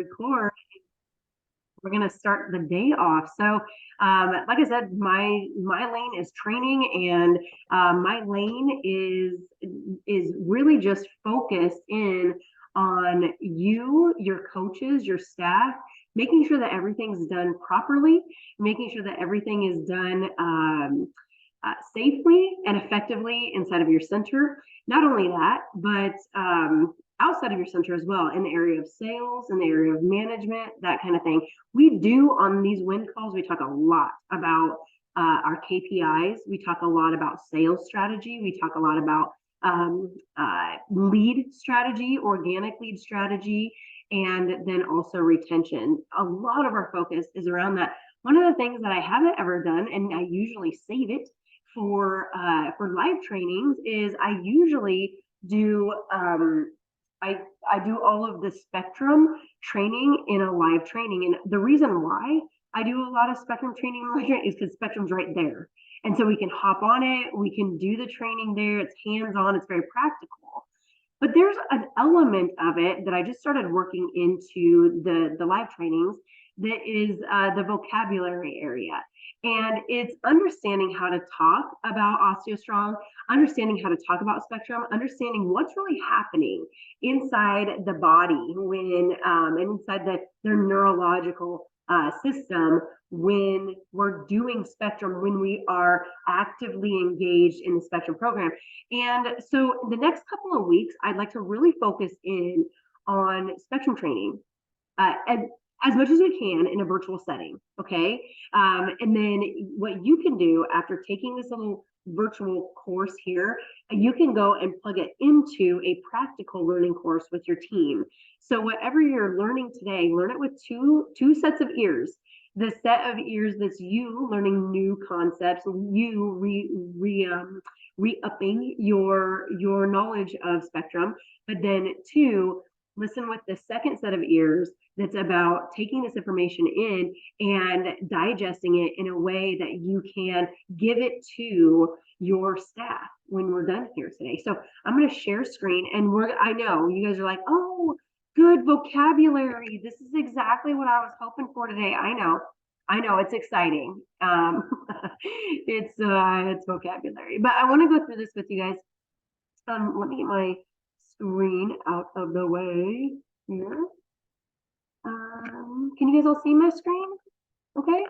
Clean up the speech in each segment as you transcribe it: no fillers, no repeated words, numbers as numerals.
record. We're going to start the day off. So, like I said, my lane is training, and my lane is really just focused in on you, your coaches, your staff, making sure that everything's done properly, making sure that everything is done safely and effectively inside of your center. Not only that, but outside of your center as well, in the area of sales, in the area of management, that kind of thing. We do on these win calls, we talk a lot about our KPIs. We talk a lot about sales strategy. We talk a lot about lead strategy, organic lead strategy, and then also retention. A lot of our focus is around that. One of the things that I haven't ever done, and I usually save it for live trainings, is I usually do I do all of the spectrum training in a live training. And the reason why I do a lot of spectrum training in a live training is because spectrum's right there. And so we can hop on it, we can do the training there, it's hands-on, it's very practical. But there's an element of it that I just started working into the live trainings that is the vocabulary area. And it's understanding how to talk about OsteoStrong, understanding how to talk about spectrum, understanding what's really happening inside the body when inside their neurological system when we're doing spectrum, when we are actively engaged in the spectrum program. And so the next couple of weeks, I'd like to really focus in on spectrum training. And as much as we can in a virtual setting, okay? And then what you can do after taking this little virtual course here, you can go and plug it into a practical learning course with your team. So whatever you're learning today, learn it with two sets of ears. The set of ears that's you learning new concepts, you re-upping your knowledge of spectrum, but then two, listen with the second set of ears that's about taking this information in and digesting it in a way that you can give it to your staff when we're done here today. So I'm going to share screen, and I know you guys are like, oh, good vocabulary. This is exactly what I was hoping for today. I know it's exciting. It's vocabulary, but I want to go through this with you guys. Let me get my screen out of the way here. Can you guys all see my screen? Okay.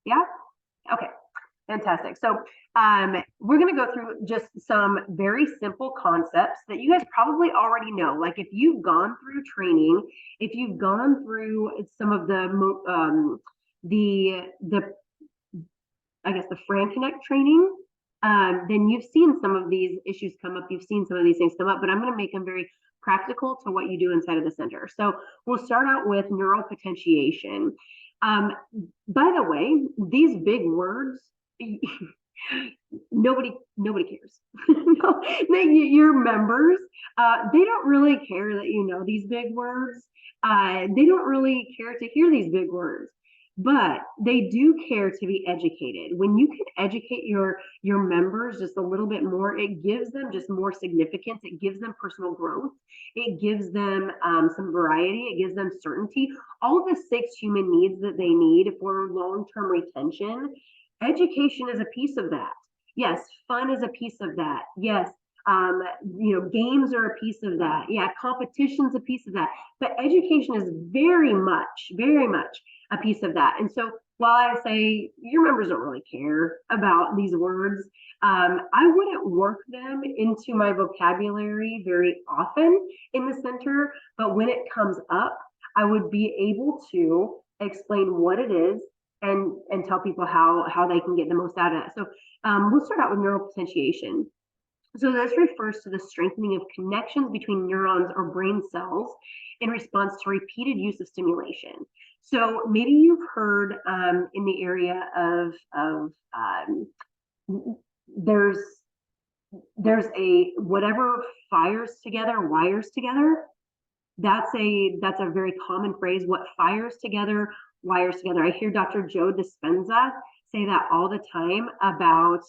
Yeah. Okay. Fantastic. So we're going to go through just some very simple concepts that you guys probably already know. Like if you've gone through training, if you've gone through some of the I guess the Fran Connect training, then you've seen some of these issues come up. You've seen some of these things come up, but I'm going to make them very practical to what you do inside of the center. So we'll start out with neuropotentiation. By the way, these big words, nobody cares. No, your members, they don't really care that you know these big words. They don't really care to hear these big words, but they do care to be educated. When you can educate your members just a little bit more, it gives them just more significance. It gives them personal growth. It gives them some variety. It gives them certainty. All of the 6 human needs that they need for long-term retention. Education is a piece of that. Yes, fun is a piece of that. Yes, games are a piece of that. Yeah, competition's a piece of that. But education is very much a piece of that. And so while I say your members don't really care about these words, I wouldn't work them into my vocabulary very often in the center. But when it comes up, I would be able to explain what it is and tell people how they can get the most out of that. So we'll start out with neuropotentiation. So this refers to the strengthening of connections between neurons or brain cells in response to repeated use of stimulation. So maybe you've heard in the area of there's a whatever fires together wires together. That's a very common phrase. What fires together wires together. I hear Dr. Joe Dispenza say that all the time about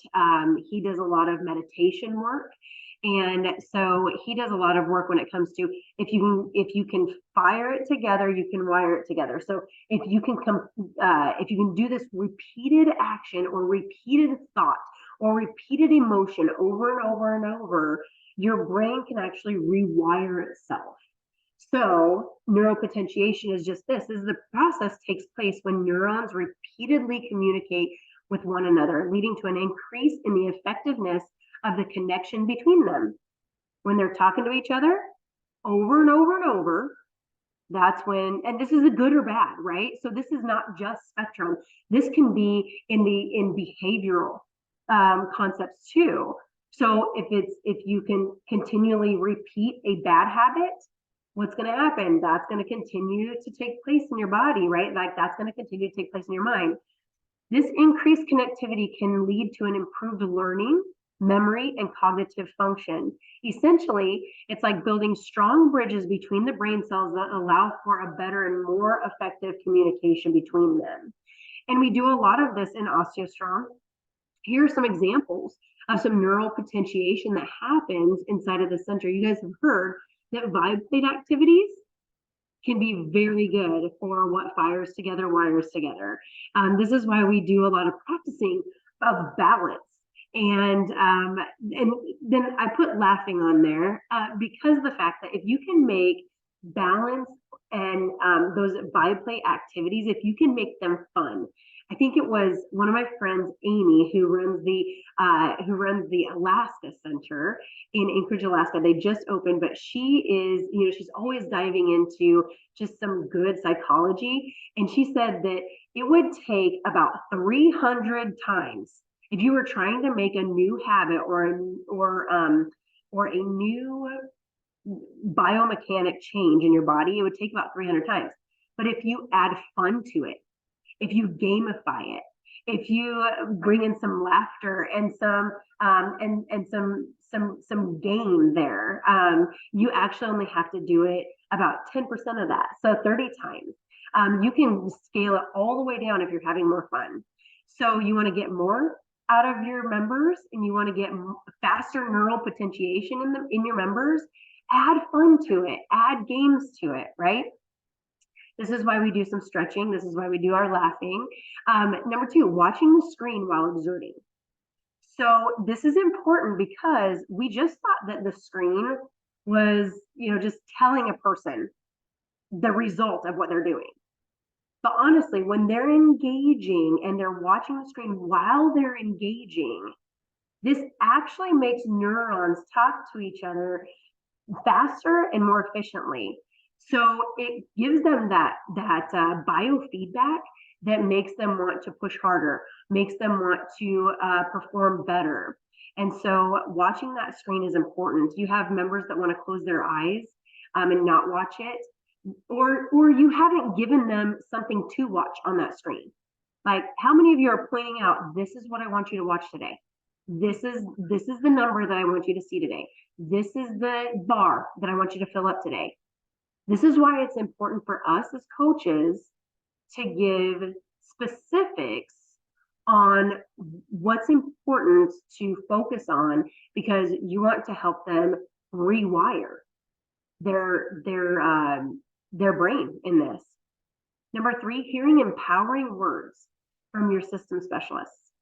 he does a lot of meditation work, And so he does a lot of work when it comes to if you can fire it together, you can wire it together. So if you can do this repeated action or repeated thought or repeated emotion over and over and over, your brain can actually rewire itself. So neuropotentiation is just this. The process takes place when neurons repeatedly communicate with one another, leading to an increase in the effectiveness of the connection between them. When they're talking to each other over and over and over, that's when, and this is a good or bad, right? So this is not just spectrum. This can be in behavioral concepts too. So if you can continually repeat a bad habit, what's going to happen? That's going to continue to take place in your body, right? Like that's going to continue to take place in your mind. This increased connectivity can lead to an improved learning, memory, and cognitive function. Essentially, it's like building strong bridges between the brain cells that allow for a better and more effective communication between them. And we do a lot of this in OsteoStrong. Here are some examples of some neural potentiation that happens inside of the center. You guys have heard that vibe plate activities can be very good for what fires together, wires together. This is why we do a lot of practicing of balance. And then I put laughing on there because of the fact that if you can make balance and those vibe plate activities, if you can make them fun. I think it was one of my friends, Amy, who runs the Alaska Center in Anchorage, Alaska. They just opened, but she is, she's always diving into just some good psychology. And she said that it would take about 300 times if you were trying to make a new habit or a new biomechanic change in your body. It would take about 300 times. But if you add fun to it, if you gamify it, if you bring in some laughter and some game there, you actually only have to do it about 10% of that, so 30 times. You can scale it all the way down if you're having more fun. So you want to get more out of your members and you want to get faster neural potentiation in your members, add fun to it, add games to it, right? This is why we do some stretching. This is why we do our laughing. Number 2, watching the screen while exerting. So this is important because we just thought that the screen was, just telling a person the result of what they're doing. But honestly, when they're engaging and they're watching the screen while they're engaging, this actually makes neurons talk to each other faster and more efficiently. So it gives them that biofeedback that makes them want to push harder, makes them want to perform better. And so watching that screen is important. You have members that want to close their eyes and not watch it, or you haven't given them something to watch on that screen. Like, how many of you are pointing out, this is what I want you to watch today? This is the number that I want you to see today. This is the bar that I want you to fill up today. This is why it's important for us as coaches to give specifics on what's important to focus on, because you want to help them rewire their brain in this. Number 3, hearing empowering words from your system specialists.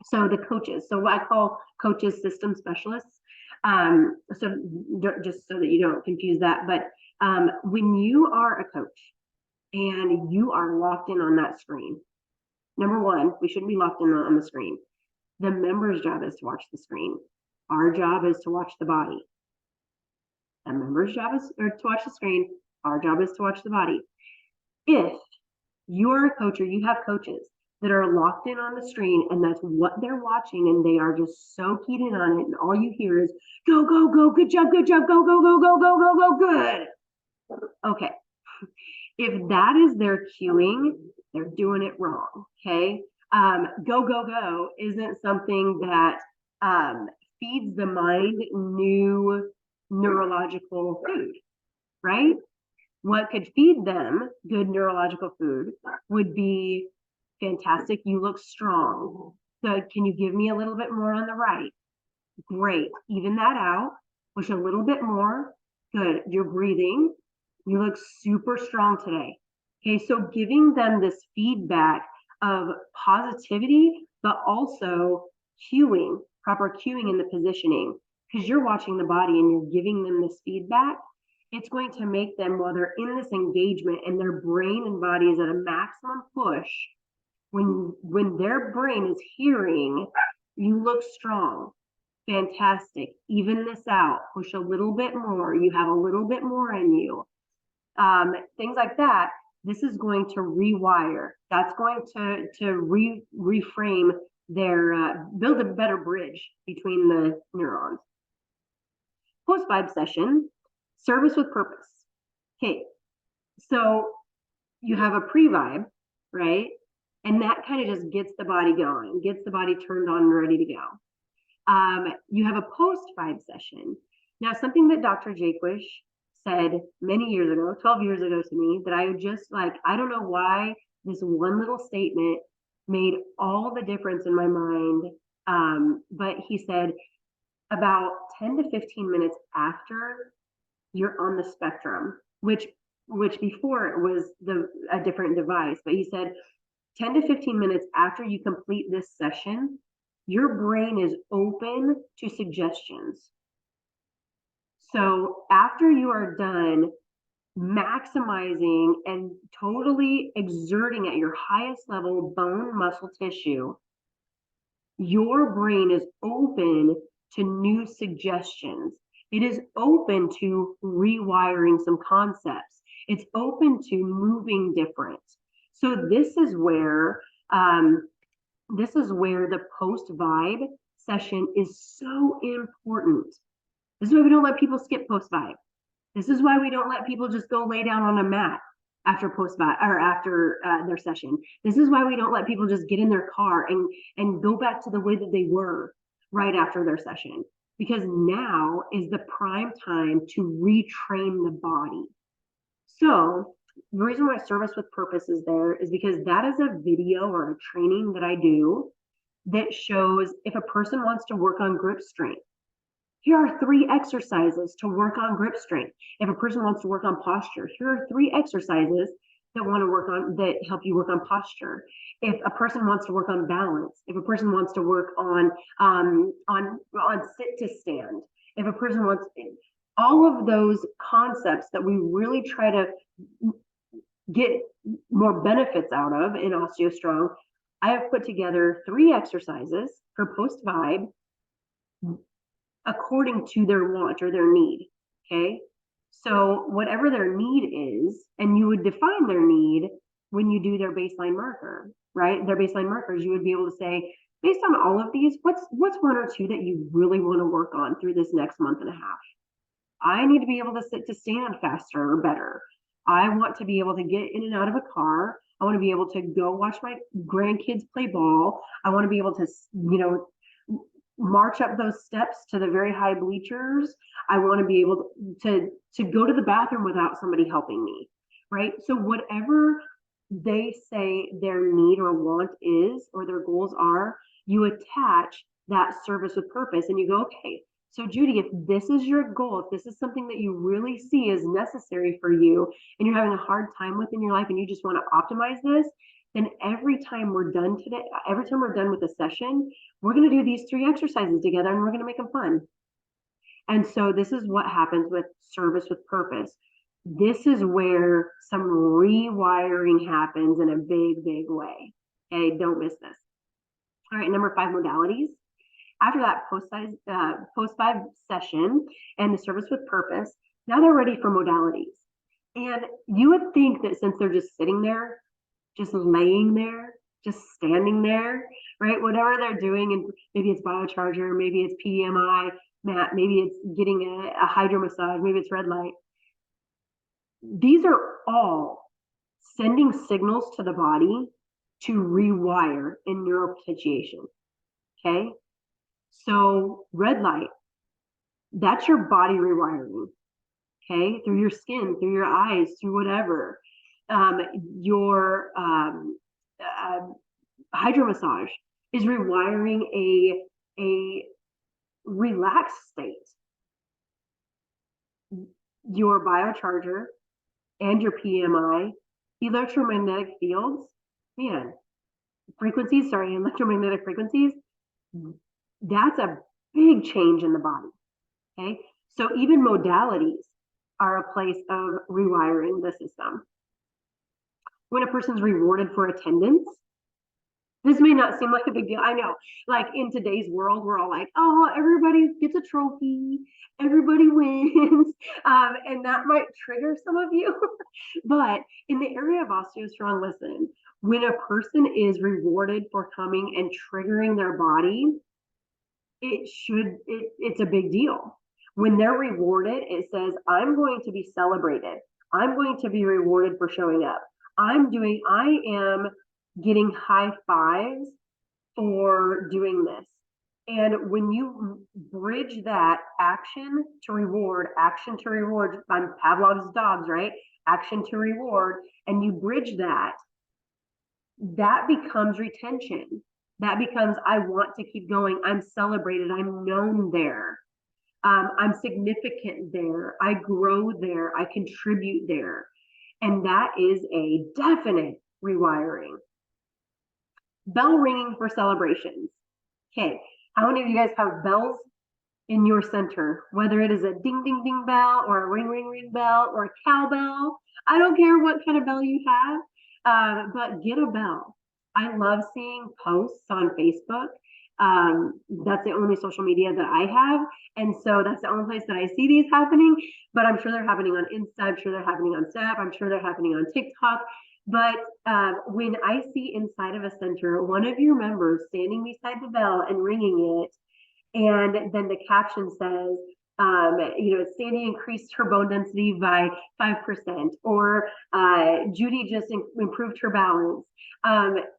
So the coaches, so what I call coaches system specialists. So just so that you don't confuse that, but when you are a coach and you are locked in on that screen, number 1, we shouldn't be locked in on the screen. The member's job is to watch the screen. Our job is to watch the body. The member's job is to watch the screen. Our job is to watch the body. If you're a coach or you have coaches that are locked in on the screen and that's what they're watching and they are just so keyed in on it and all you hear is go, go, go, good job, go, go, go, go, go, go, go, good. Okay. If that is their cueing, they're doing it wrong. Okay. Go, go, go isn't something that feeds the mind new neurological food, right? What could feed them good neurological food would be fantastic. You look strong. Good. Can you give me a little bit more on the right? Great. Even that out. Push a little bit more. Good. You're breathing. You look super strong today. Okay, so giving them this feedback of positivity, but also cueing, proper cueing in the positioning, because you're watching the body and you're giving them this feedback. It's going to make them, while they're in this engagement and their brain and body is at a maximum push, when their brain is hearing, you look strong. Fantastic. Even this out. Push a little bit more. You have a little bit more in you. Things like that. This is going to rewire. That's going to reframe their build a better bridge between the neurons. Post-vibe session, service with purpose. Okay, so you have a pre-vibe, right? And that kind of just gets the body going, gets the body turned on and ready to go. You have a post-vibe session. Now, something that Dr. Jaquish said many years ago, 12 years ago to me, that I would just like, I don't know why this one little statement made all the difference in my mind. But he said about 10 to 15 minutes after you're on the spectrum, which before it was a different device, but he said 10 to 15 minutes after you complete this session, your brain is open to suggestions. So after you are done maximizing and totally exerting at your highest level bone muscle tissue, your brain is open to new suggestions. It is open to rewiring some concepts. It's open to moving different. So this is where the post-vibe session is so important. This is why we don't let people skip post-vibe. This is why we don't let people just go lay down on a mat after post-vibe or after their session. This is why we don't let people just get in their car and go back to the way that they were right after their session, because now is the prime time to retrain the body. So the reason why service with purpose is there is because that is a video or a training that I do that shows if a person wants to work on grip strength, here are 3 exercises to work on grip strength. If a person wants to work on posture, here are 3 exercises that help you work on posture. If a person wants to work on balance, if a person wants to work on sit to stand, if a person wants all of those concepts that we really try to get more benefits out of in OsteoStrong, I have put together 3 exercises for post-vibe according to their want or their need, okay? So whatever their need is, and you would define their need when you do their baseline marker, right? Their baseline markers, you would be able to say, based on all of these, what's 1 or 2 that you really want to work on through this next month and a half? I need to be able to sit to stand faster or better. I want to be able to get in and out of a car. I want to be able to go watch my grandkids play ball. I want to be able to, march up those steps to the very high bleachers. I want to be able to go to the bathroom without somebody helping me, right? So whatever they say their need or want is, or their goals are, you attach that service with purpose and you go, okay, so Judy, if this is your goal, if this is something that you really see as necessary for you and you're having a hard time with in your life and you just want to optimize this, then every time we're done with a session, we're going to do these 3 exercises together and we're going to make them fun. And so this is what happens with service with purpose. This is where some rewiring happens in a big, big way. Okay, don't miss this. All right, number 5, modalities. After that post-vibe session and the service with purpose, now they're ready for modalities. And you would think that since they're just sitting there, just laying there, just standing there, right? Whatever they're doing, and maybe it's biocharger, maybe it's PDMI mat, maybe it's getting a hydro massage, maybe it's red light. These are all sending signals to the body to rewire in neuropotentiation, okay? So red light, that's your body rewiring, okay? Through your skin, through your eyes, through whatever. Your hydro massage is rewiring a relaxed state, your biocharger and your PMI, electromagnetic fields, man, electromagnetic frequencies, that's a big change in the body. Okay. So even modalities are a place of rewiring the system. When a person's rewarded for attendance, this may not seem like a big deal. I know, like in today's world, we're all like, oh, everybody gets a trophy, everybody wins. And that might trigger some of you. But in the area of OsteoStrong, listen, when a person is rewarded for coming and triggering their body, it's a big deal. When they're rewarded, it says, I'm going to be celebrated. I'm going to be rewarded for showing up. I am getting high fives for doing this. And when you bridge that action to reward, I'm Pavlov's dogs, right? Action to reward, and you bridge that becomes retention. That becomes, I want to keep going. I'm celebrated. I'm known there. I'm significant there. I grow there. I contribute there. And that is a definite rewiring. Bell ringing for celebrations. Okay, how many of you guys have bells in your center? Whether it is a ding, ding, ding bell or a ring, ring, ring bell or a cowbell. I don't care what kind of bell you have, but get a bell. I love seeing posts on Facebook. That's the only social media that I have. And so that's the only place that I see these happening, but I'm sure they're happening on Insta, I'm sure they're happening on Snap, I'm sure they're happening on TikTok. But when I see inside of a center, one of your members standing beside the bell and ringing it, and then the caption says, Sandy increased her bone density by 5%, or Judy just improved her balance.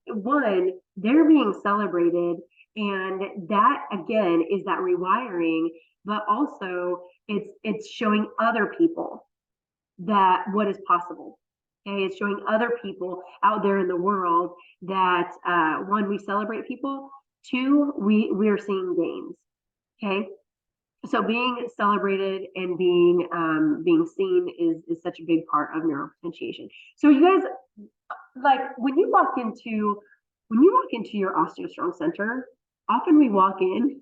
One, they're being celebrated, and that again is that rewiring, but also it's showing other people that what is possible. Okay, it's showing other people out there in the world that one, we celebrate people. Two, we're seeing gains. Okay, so being celebrated and being seen is such a big part of neuropotentiation. So you guys, like when you walk into your OsteoStrong center, often we walk in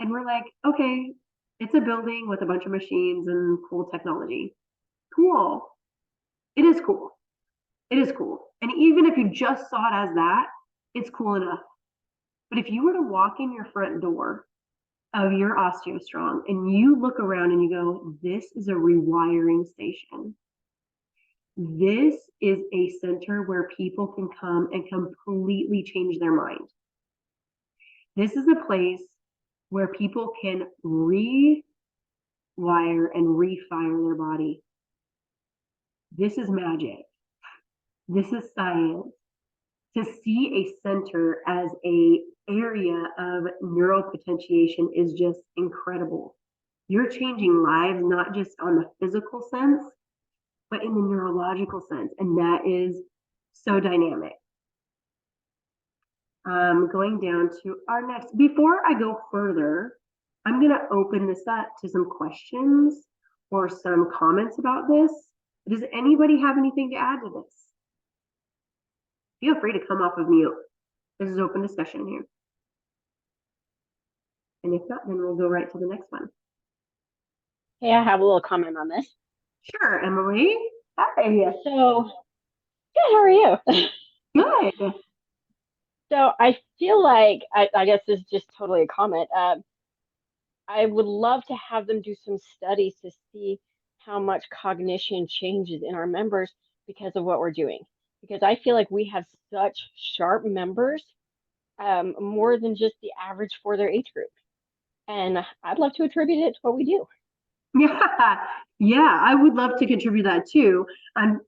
and we're like, okay, it's a building with a bunch of machines and cool technology. Cool. It is cool. It is cool. And even if you just saw it as that, it's cool enough. But if you were to walk in your front door of your OsteoStrong and you look around and you go, this is a rewiring station. This is a center where people can come and completely change their mind. This is a place where people can rewire and refire their body. This is magic. This is science. To see a center as an area of neuropotentiation is just incredible. You're changing lives, not just on the physical sense, but in the neurological sense. And that is so dynamic. Going down to our next, before I go further, I'm going to open this up to some questions or some comments about this. Does anybody have anything to add to this? Feel free to come off of mute. This is open discussion here. And if not, then we'll go right to the next one. Hey, I have a little comment on this. Sure, Emily. Hi. So, good, how are you? Good. So I feel like, I guess this is just totally a comment. I would love to have them do some studies to see how much cognition changes in our members because of what we're doing. Because I feel like we have such sharp members, more than just the average for their age group. And I'd love to attribute it to what we do. Yeah, I would love to contribute that too.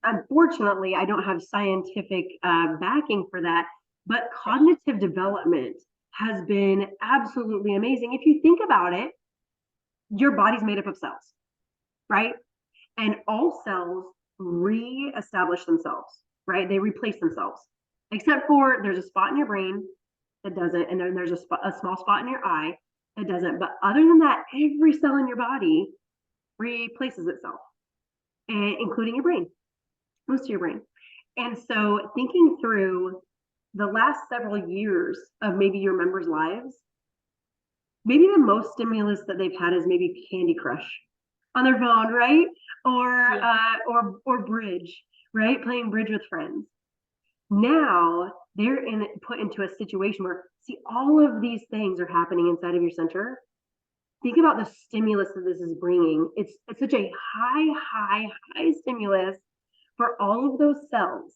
Unfortunately, I don't have scientific backing for that, but cognitive development has been absolutely amazing. If you think about it, your body's made up of cells, right? And all cells reestablish themselves, right? They replace themselves, except for there's a spot in your brain that doesn't, and then there's a small spot in your eye It doesn't. But other than that, every cell in your body replaces itself, and including your brain, most of your brain. And so thinking through the last several years of maybe your members' lives, maybe the most stimulus that they've had is maybe Candy Crush on their phone, right? Or bridge, right? Playing bridge with friends. Now they're put into a situation where, see, all of these things are happening inside of your center. Think about the stimulus that this is bringing. It's such a high stimulus for all of those cells.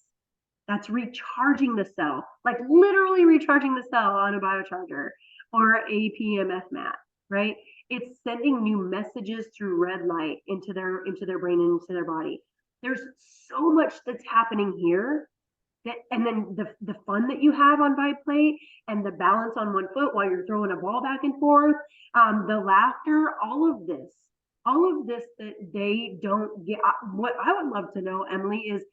That's recharging the cell, like literally recharging the cell on a biocharger or a PEMF mat, right? It's sending new messages through red light into their brain and into their body. There's so much that's happening here. And then the fun that you have on Vibe Play and the balance on one foot while you're throwing a ball back and forth, the laughter, all of this that they don't get. What I would love to know, Emily, is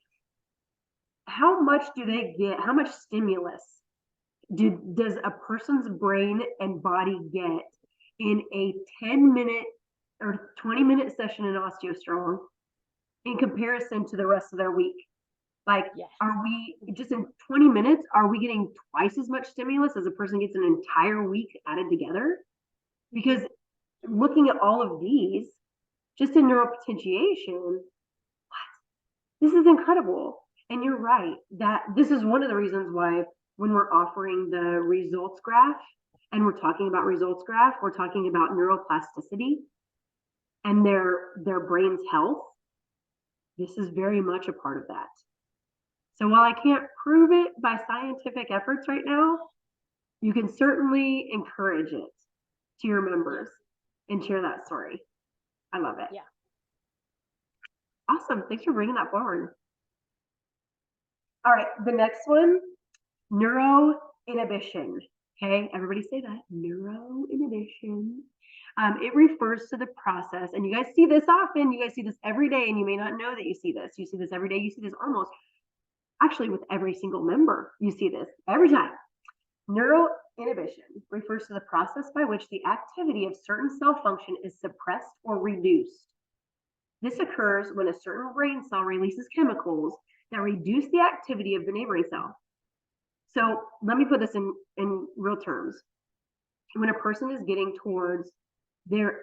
how much do they get? How much stimulus does a person's brain and body get in a 10-minute or 20-minute session in OsteoStrong in comparison to the rest of their week? Like, Yes. are we just in 20 minutes, are we getting twice as much stimulus as a person gets an entire week added together? Because looking at all of these, just in neuropotentiation, this is incredible. And you're right, that this is one of the reasons why when we're offering the results graph and we're talking about results graph, we're talking about neuroplasticity and their brain's health. This is very much a part of that. So while I can't prove it by scientific efforts right now, you can certainly encourage it to your members and share that story. I love it. Yeah. Awesome. Thanks for bringing that forward. All right, the next one, neuro inhibition. Okay, everybody say that, neuro inhibition. It refers to the process, and you guys see this often, you guys see this every day, and you may not know that you see this. You see this every day, you see this almost, actually with every single member, you see this every time. Neuro inhibition refers to the process by which the activity of certain cell function is suppressed or reduced. This occurs when a certain brain cell releases chemicals that reduce the activity of the neighboring cell. So let me put this in real terms. When a person is getting towards their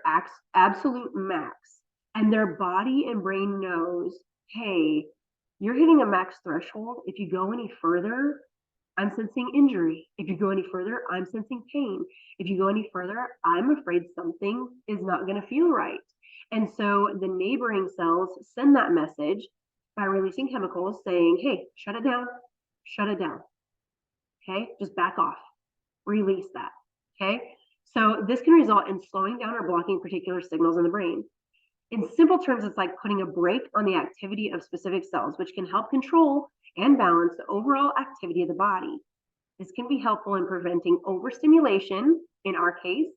absolute max and their body and brain knows, hey, you're hitting a max threshold. If you go any further, I'm sensing injury. If you go any further, I'm sensing pain. If you go any further, I'm afraid something is not going to feel right. And so the neighboring cells send that message by releasing chemicals saying, hey, shut it down, shut it down. Okay, just back off, release that. Okay, so this can result in slowing down or blocking particular signals in the brain. In simple terms, it's like putting a brake on the activity of specific cells, which can help control and balance the overall activity of the body. This can be helpful in preventing overstimulation, in our case,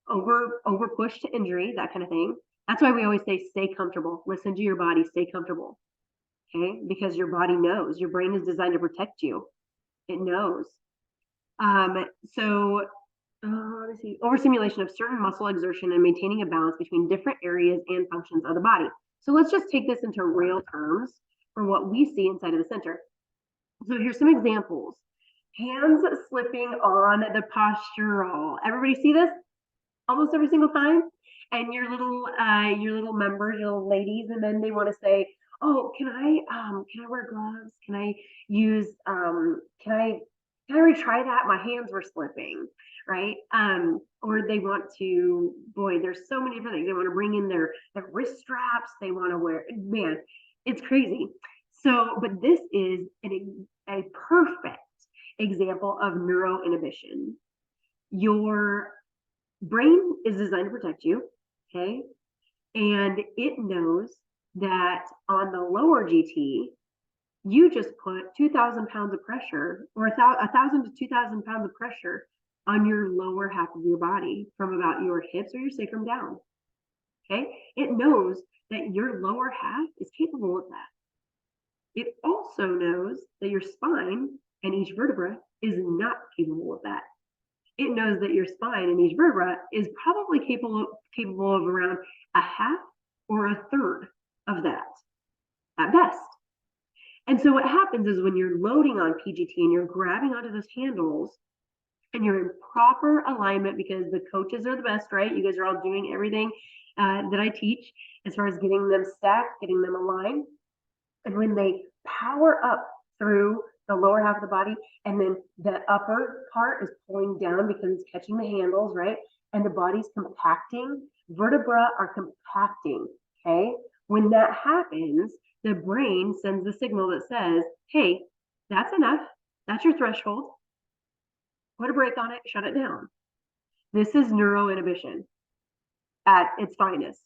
over push to injury, that kind of thing. That's why we always say stay comfortable, listen to your body, stay comfortable. Okay, because your body knows, your brain is designed to protect you. It knows. Let's see, overstimulation of certain muscle exertion and maintaining a balance between different areas and functions of the body. So let's just take this into real terms for what we see inside of the center. So here's some examples. Hands slipping on the postural. Everybody see this? Almost every single time. And your little members, your little ladies, and then they want to say, oh, can I wear gloves? Can I use can I retry that? My hands were slipping, right? Or they want to, boy, there's so many different things. They want to bring in their wrist straps. They want to wear, man, it's crazy. So, but this is a perfect example of neuro inhibition. Your brain is designed to protect you, okay? And it knows that on the lower GT, you just put 2,000 pounds of pressure, or 1,000 to 2,000 pounds of pressure on your lower half of your body from about your hips or your sacrum down. Okay, it knows that your lower half is capable of that. It also knows that your spine and each vertebra is not capable of that. it knows that your spine in each vertebra is probably capable of around a half or a third of that at best. And so what happens is when you're loading on PGT and you're grabbing onto those handles and you're in proper alignment, because the coaches are the best, right? You guys are all doing everything that I teach as far as getting them stacked, getting them aligned. And when they power up through the lower half of the body, and then the upper part is pulling down because it's catching the handles, right? And the body's compacting, vertebra are compacting, okay? When that happens, the brain sends the signal that says, hey, that's enough. That's your threshold. Put a brake on it, shut it down. This is neuro inhibition at its finest.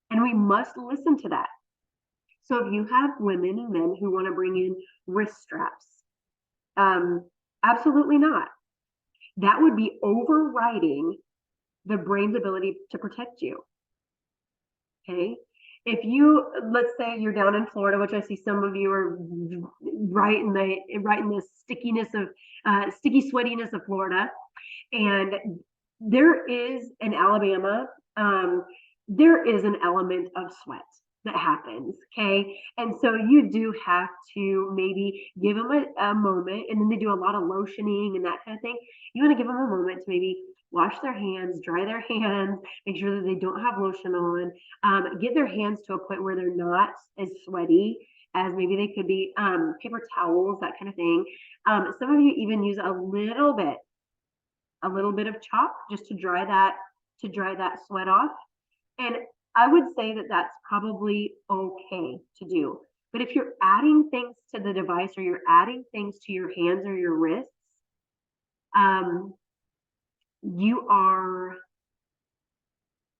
And we must listen to that. So if you have women and men who want to bring in wrist straps, absolutely not. That would be overriding the brain's ability to protect you. Okay. If you, let's say you're down in Florida, which I see some of you are right in the sticky sweatiness of Florida, and there is in Alabama, there is an element of sweat that happens, okay? And so you do have to maybe give them a moment, and then they do a lot of lotioning and that kind of thing. You want to give them a moment to maybe wash their hands, dry their hands, make sure that they don't have lotion on, get their hands to a point where they're not as sweaty as maybe they could be, paper towels, that kind of thing. Some of you even use a little bit of chalk just to dry that sweat off. And I would say that that's probably okay to do. But if you're adding things to the device, or you're adding things to your hands or your wrists, you are,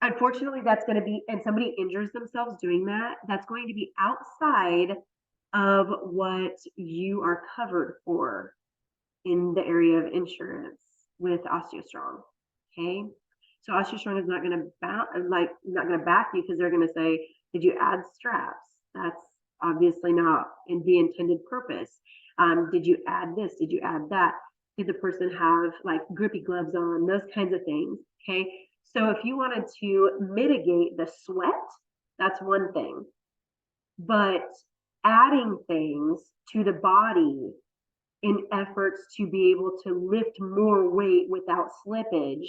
unfortunately, that's going to be, and somebody injures themselves doing that, that's going to be outside of what you are covered for in the area of insurance with OsteoStrong. Okay. So OsteoStrong is not going to back you, because they're going to say, did you add straps? That's obviously not in the intended purpose. Did you add this? Did you add that? Did the person have like grippy gloves on? Those kinds of things. Okay. So if you wanted to mitigate the sweat, that's one thing. But adding things to the body in efforts to be able to lift more weight without slippage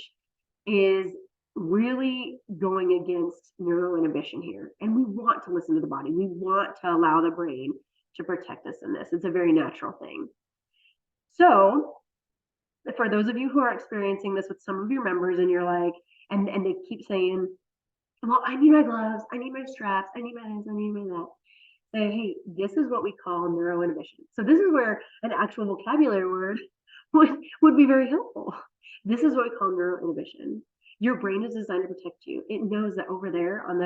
is really going against neuro inhibition here. And we want to listen to the body. We want to allow the brain to protect us in this. It's a very natural thing. So for those of you who are experiencing this with some of your members, and you're like, and they keep saying, well, I need my gloves, I need my straps, I need my this, I need my that. Say, hey, this is what we call neuro inhibition. So this is where an actual vocabulary word would be very helpful. This is what we call neuro inhibition. Your brain is designed to protect you. It knows that over there on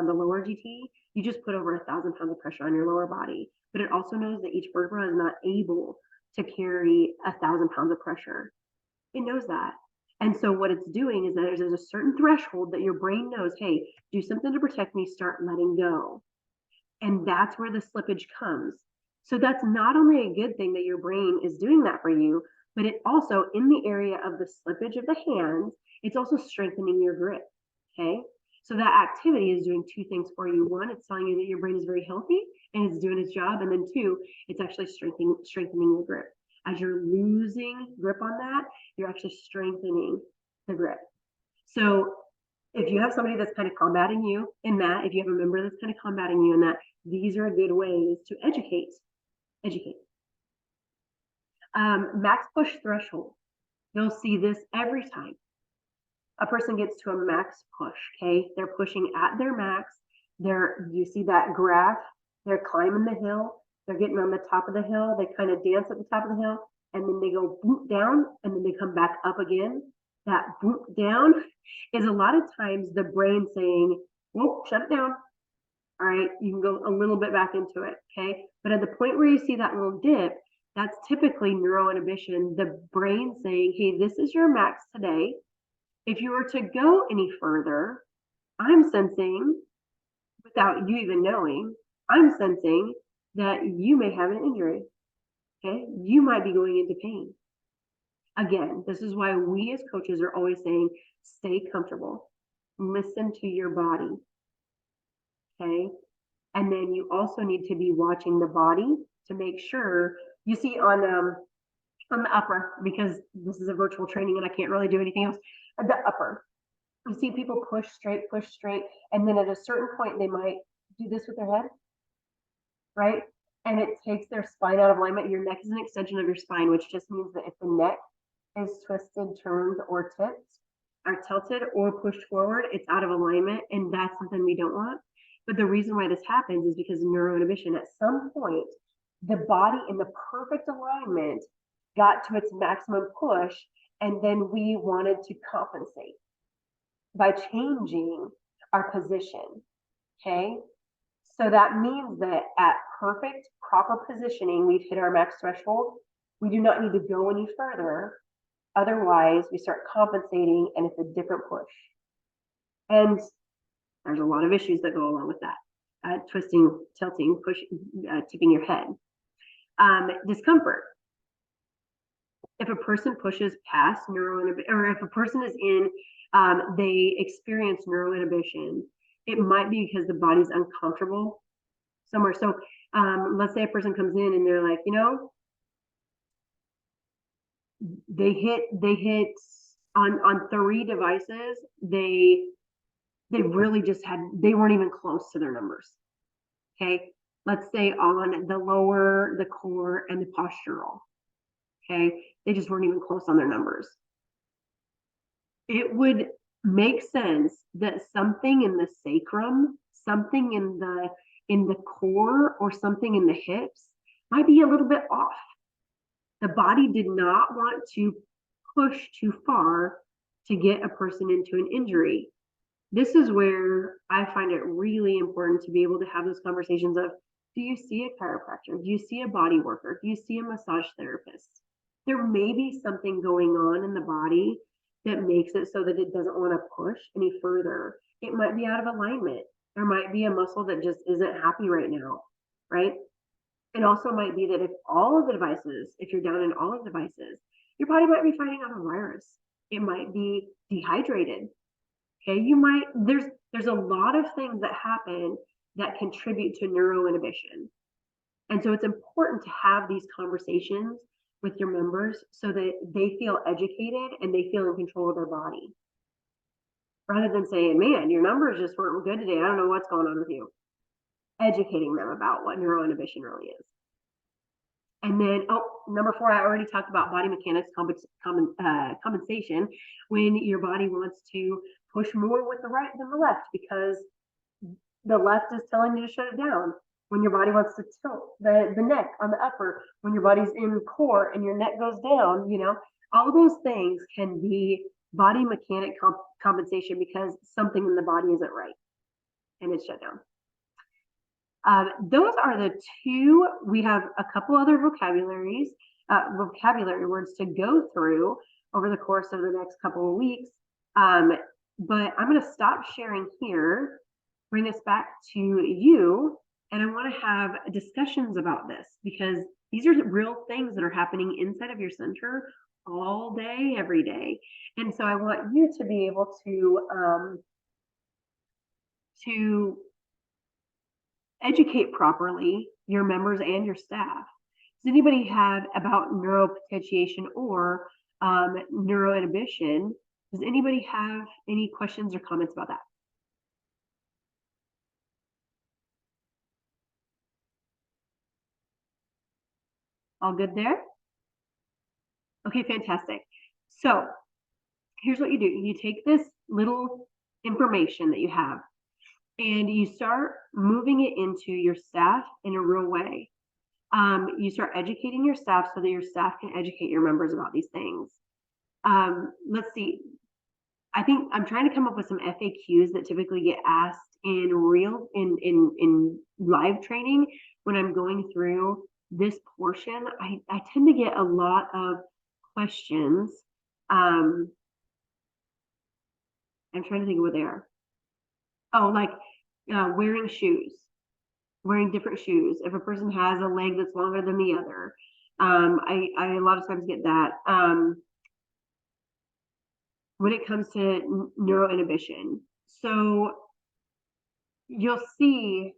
the lower GT, you just put over 1,000 pounds of pressure on your lower body. But it also knows that each vertebra is not able to carry 1,000 pounds of pressure. It knows that. And so what it's doing is that there's a certain threshold that your brain knows, hey, do something to protect me, start letting go. And that's where the slippage comes. So that's not only a good thing that your brain is doing that for you, but it also, in the area of the slippage of the hands, it's also strengthening your grip, okay? So that activity is doing two things for you. One, it's telling you that your brain is very healthy and it's doing its job. And then two, it's actually strengthening your grip. As you're losing grip on that, you're actually strengthening the grip. So if you have somebody that's kind of combating you in that, if you have a member that's kind of combating you in that, these are good ways to educate. Max push threshold. You'll see this every time a person gets to a max push, okay? They're pushing at their max. You see that graph, they're climbing the hill, they're getting on the top of the hill, they kind of dance at the top of the hill, and then they go boop down, and then they come back up again. That boop down is a lot of times the brain saying, whoa, shut it down. All right, you can go a little bit back into it, okay? But at the point where you see that little dip, that's typically neuro inhibition, the brain saying, hey, this is your max today. If you were to go any further, I'm sensing, without you even knowing, I'm sensing that you may have an injury, okay? You might be going into pain. Again, this is why we as coaches are always saying, stay comfortable, listen to your body, okay? And then you also need to be watching the body to make sure you see on the upper, because this is a virtual training and I can't really do anything else. The upper, you see people push straight, and then at a certain point they might do this with their head, right? And it takes their spine out of alignment. Your neck is an extension of your spine, which just means that if the neck is twisted, turned, or tipped, or tilted, or pushed forward, it's out of alignment, and that's something we don't want. But the reason why this happens is because of neuroinhibition. At some point, the body in the perfect alignment got to its maximum push, and then we wanted to compensate by changing our position, okay? So that means that at perfect, proper positioning, we've hit our max threshold. We do not need to go any further. Otherwise, we start compensating, and it's a different push. And there's a lot of issues that go along with that. Twisting, tilting, tipping your head. Discomfort. If a person pushes past neuroinhibition, or if a person is in, they experience neuroinhibition, it might be because the body's uncomfortable somewhere. So let's say a person comes in and they're like, they hit on 3 devices, they really just they weren't even close to their numbers. Okay, let's say on the lower, the core, and the postural. Okay, they just weren't even close on their numbers. It would make sense that something in the sacrum, something in the core, or something in the hips might be a little bit off. The body did not want to push too far to get a person into an injury. This is where I find it really important to be able to have those conversations of, do you see a chiropractor? Do you see a body worker? Do you see a massage therapist? There may be something going on in the body that makes it so that it doesn't want to push any further. It might be out of alignment. There might be a muscle that just isn't happy right now, right? It also might be that if you're down in all of the devices, your body might be fighting off a virus. It might be dehydrated. Okay, there's a lot of things that happen that contribute to neuroinhibition. And so it's important to have these conversations with your members so that they feel educated and they feel in control of their body. Rather than saying, man, your numbers just weren't good today, I don't know what's going on with you. Educating them about what neuroinhibition really is. And then, number 4, I already talked about body mechanics compensation, when your body wants to push more with the right than the left because the left is telling you to shut it down. When your body wants to tilt the neck on the upper, when your body's in core and your neck goes down, all those things can be body mechanic compensation because something in the body isn't right and it's shut down. Those are the 2. We have a couple other vocabulary words to go through over the course of the next couple of weeks. But I'm going to stop sharing here, bring us back to you, and I want to have discussions about this because these are real things that are happening inside of your center all day, every day. And so I want you to be able to educate properly your members and your staff. Does anybody have about neuropotentiation or neuroinhibition? Does anybody have any questions or comments about that? All good there? Okay, fantastic. So here's what you do. You take this little information that you have and you start moving it into your staff in a real way. You start educating your staff so that your staff can educate your members about these things. Let's see. I think I'm trying to come up with some FAQs that typically get asked in live training when I'm going through this portion. I tend to get a lot of questions. I'm trying to think of what they are. Oh, like wearing shoes, wearing different shoes. If a person has a leg that's longer than the other, I a lot of times get that. when it comes to neuro inhibition. So you'll see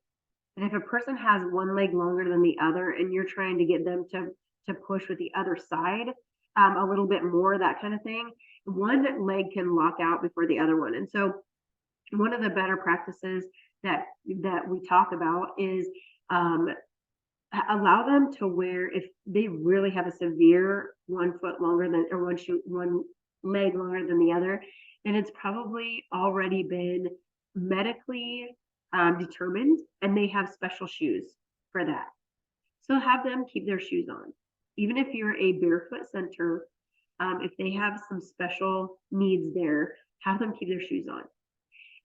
that if a person has one leg longer than the other and you're trying to get them to push with the other side a little bit more, that kind of thing, one leg can lock out before the other one. And so one of the better practices that we talk about is allow them to wear, if they really have a severe 1 foot longer than, or one leg longer than the other, then it's probably already been medically determined, and they have special shoes for that. So have them keep their shoes on. Even if you're a barefoot center, if they have some special needs there, have them keep their shoes on.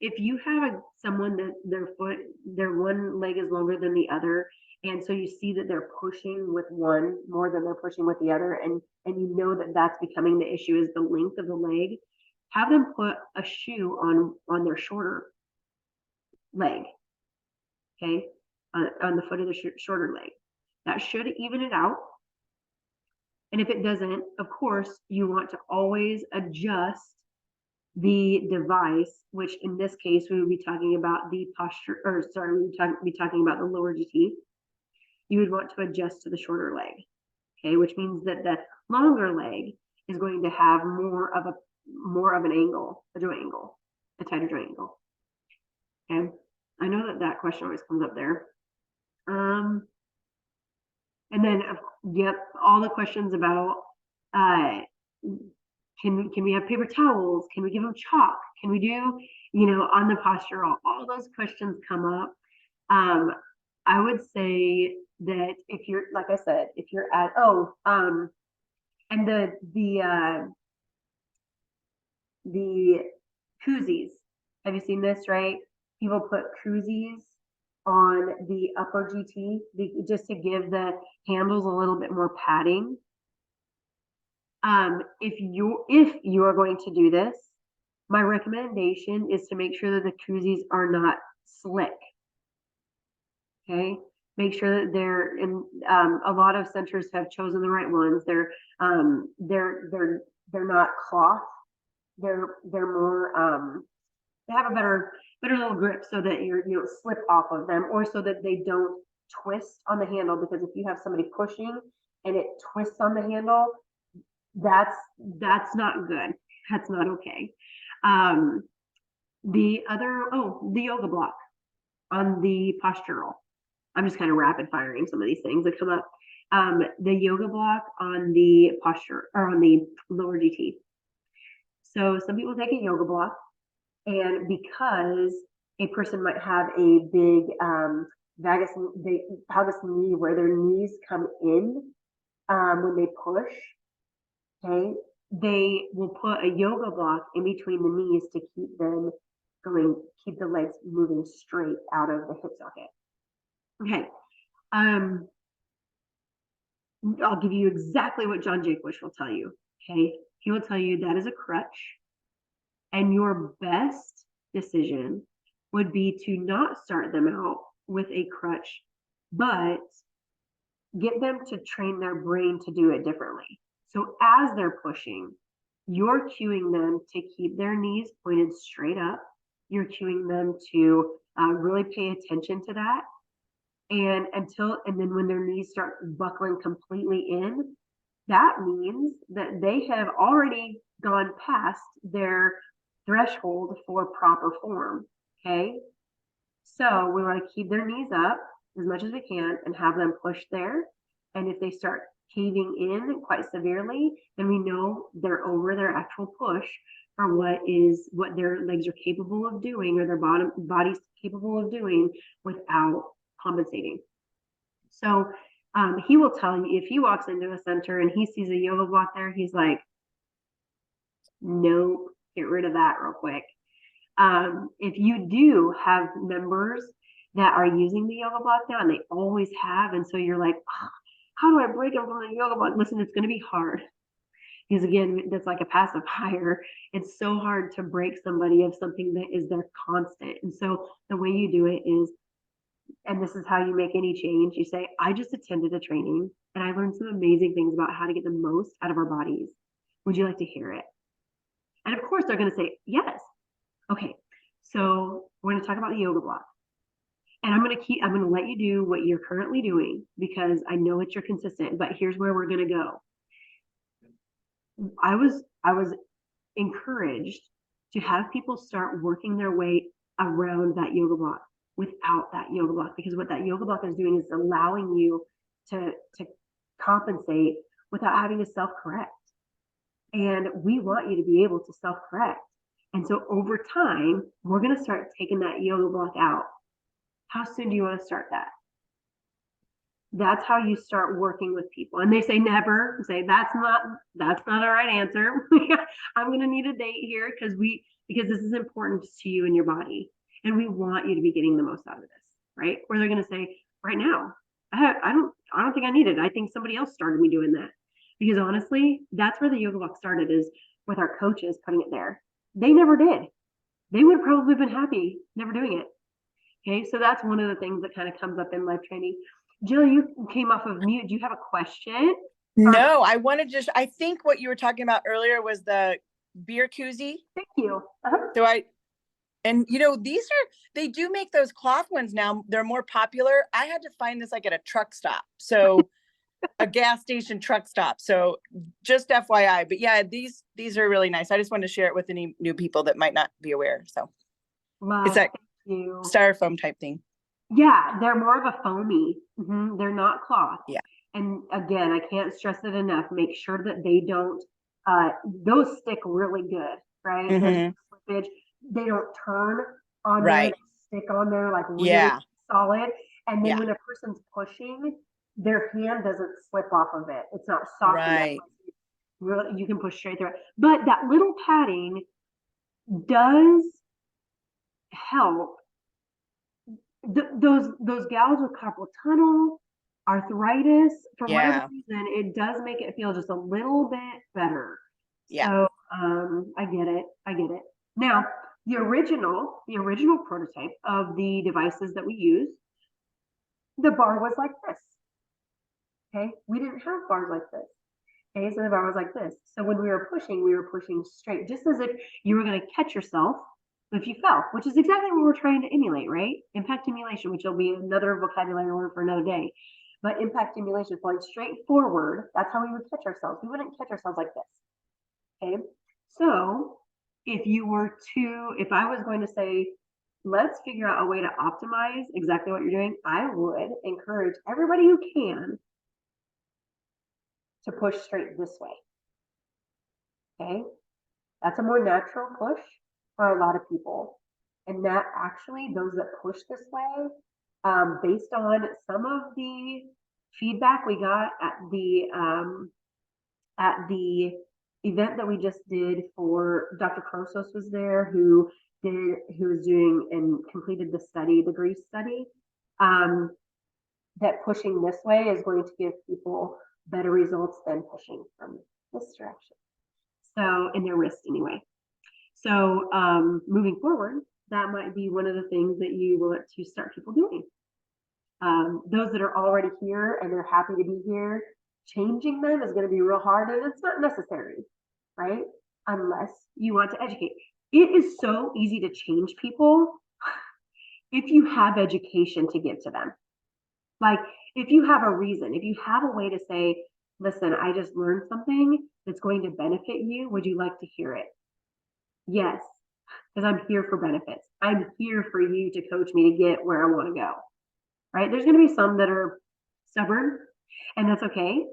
If you have someone that their one leg is longer than the other, and so you see that they're pushing with one more than they're pushing with the other, and you know that that's becoming the issue, is the length of the leg, have them put a shoe on their shorter leg, okay, on the foot of the shorter leg. That should even it out. And if it doesn't, of course, you want to always adjust the device, which in this case, we would be talking about the posture, or sorry, we would be talking about the lower GT. You would want to adjust to the shorter leg, okay, which means that the longer leg is going to have more of an angle, a joint angle, a tighter joint angle. Okay, I know that question always comes up there. And then, yep, all the questions about can we have paper towels? Can we give them chalk? Can we do, on the postural? All those questions come up. I would say that if you're, like I said, if you're at, and the koozies. Have you seen this, right? People put koozies on the upper GT just to give the handles a little bit more padding. If you are going to do this, my recommendation is to make sure that the koozies are not slick. Okay, make sure that they're in. A lot of centers have chosen the right ones. They're not cloth. They're more they have a better little grip, so that you don't slip off of them, or so that they don't twist on the handle, because if you have somebody pushing and it twists on the handle, that's not good. That's not okay. The yoga block on the postural. I'm just kind of rapid firing some of these things that come up. The yoga block on the posture, or on the lower GT. So some people take a yoga block, and because a person might have a big vagus knee, where their knees come in when they push, okay, they will put a yoga block in between the knees to keep them going, keep the legs moving straight out of the hip socket. Okay. I'll give you exactly what John Jaquish will tell you. Okay. He will tell you that is a crutch, and your best decision would be to not start them out with a crutch, but get them to train their brain to do it differently. So as they're pushing, you're cueing them to keep their knees pointed straight up. You're cueing them to really pay attention to that. And then when their knees start buckling completely in, that means that they have already gone past their threshold for proper form. Okay. So we want to keep their knees up as much as we can and have them push there. And if they start caving in quite severely, then we know they're over their actual push for what their legs are capable of doing, or their body's capable of doing without compensating. So he will tell you, if he walks into a center and he sees a yoga block there, he's like, nope, get rid of that real quick. If you do have members that are using the yoga block now, and they always have, and so you're like, oh, how do I break them from the yoga block? Listen, it's going to be hard. Because again, that's like a pacifier. It's so hard to break somebody of something that is their constant. And so the way you do it is, and this is how you make any change, you say, I just attended a training and I learned some amazing things about how to get the most out of our bodies. Would you like to hear it? And of course they're going to say yes. Okay, so we're going to talk about the yoga block. And I'm going to let you do what you're currently doing because I know that you're consistent, but here's where we're going to go. I was encouraged to have people start working their way around that yoga block without that yoga block, because what that yoga block is doing is allowing you to compensate without having to self-correct. And we want you to be able to self-correct. And so over time, we're going to start taking that yoga block out. How soon do you want to start that? That's how you start working with people. And they say never. Say that's not a right answer. I'm going to need a date here because this is important to you and your body, and we want you to be getting the most out of this, right? Or they're going to say right now, I don't think I need it. I think somebody else started me doing that. Because honestly, that's where the yoga block started, is with our coaches putting it there. They never did. They would have probably been happy never doing it. Okay, so that's one of the things that kind of comes up in life training. Jill, you came off of mute. Do you have a question? No, I wanted to, I think what you were talking about earlier was the beer koozie. Thank you. So they do make those cloth ones now. They're more popular. I had to find this like at a truck stop. So a gas station truck stop. So just FYI, but yeah, these are really nice. I just wanted to share it with any new people that might not be aware. So it's that styrofoam type thing. Yeah, they're more of a foamy. They're not cloth. Yeah. And again, I can't stress it enough. Make sure that they don't, those stick really good, right? Slippage. They don't turn on there, stick on there like really solid. And then when a person's pushing, their hand doesn't slip off of it. It's not soft enough. Really, you can push straight through it. But that little padding does help. Those gals with carpal tunnel, arthritis, for whatever reason, it does make it feel just a little bit better. So I get it. Now, the original prototype of the devices that we use, the bar was like this. Okay, we didn't have bars like this. Okay, so the bar was like this. So when we were pushing straight, just as if you were going to catch yourself if you fell, which is exactly what we're trying to emulate, right? Impact emulation, which will be another vocabulary word for another day. But impact emulation, falling straight forward, that's how we would catch ourselves. We wouldn't catch ourselves like this. Okay, so if I was going to say, let's figure out a way to optimize exactly what you're doing, I would encourage everybody who can to push straight this way. Okay, that's a more natural push for a lot of people. And that actually, those that push this way, based on some of the feedback we got at the event that we just did for Dr. Krosos was there, who was doing and completed the Greece study, that pushing this way is going to give people better results than pushing from this direction. So in their wrist anyway. So moving forward, that might be one of the things that you want to start people doing. Those that are already here and they're happy to be here, changing them is going to be real hard, and it's not necessary, right? Unless you want to educate. It is so easy to change people if you have education to give to them. Like if you have a reason, if you have a way to say, listen, I just learned something that's going to benefit you. Would you like to hear it? Yes, because I'm here for benefits. I'm here for you to coach me to get where I want to go, right? There's going to be some that are stubborn, and that's okay.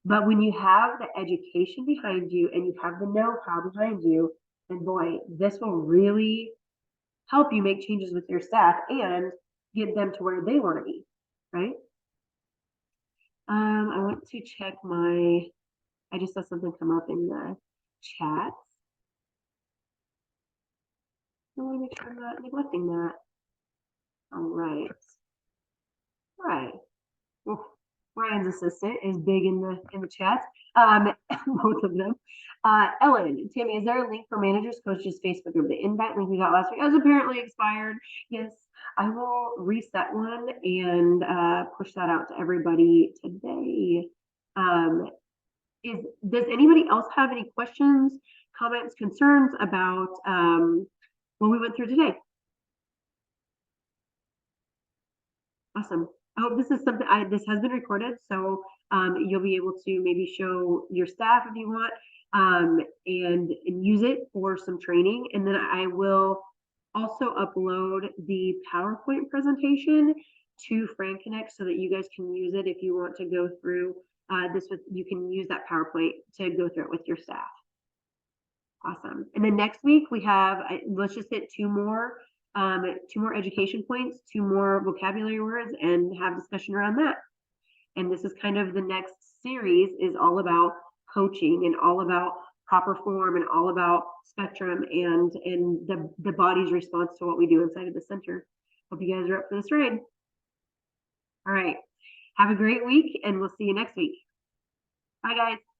But when you have the education behind you and you have the know-how behind you, then boy, this will really help you make changes with your staff and get them to where they want to be, right? I want to check I just saw something come up in the chat. I want to make sure I'm not neglecting that. All right. Well, Ryan's assistant is big in the chat. Both of them. Ellen, Tammy, is there a link for managers coaches Facebook group? The invite link we got last week has apparently expired. Yes, I will reset one and push that out to everybody today. Does anybody else have any questions comments, concerns about what we went through today? Awesome. I hope this is something, this has been recorded, so you'll be able to maybe show your staff if you want, and use it for some training. And then I will also upload the PowerPoint presentation to FranConnect so that you guys can use it if you want to go through this with, you can use that PowerPoint to go through it with your staff. Awesome. And then next week we have, let's just hit two more education points, 2 more vocabulary words, and have discussion around that. And this is kind of the next series is all about coaching and all about proper form and all about spectrum and the body's response to what we do inside of the center. Hope you guys are up for this ride. All right. Have a great week, and we'll see you next week. Bye, guys.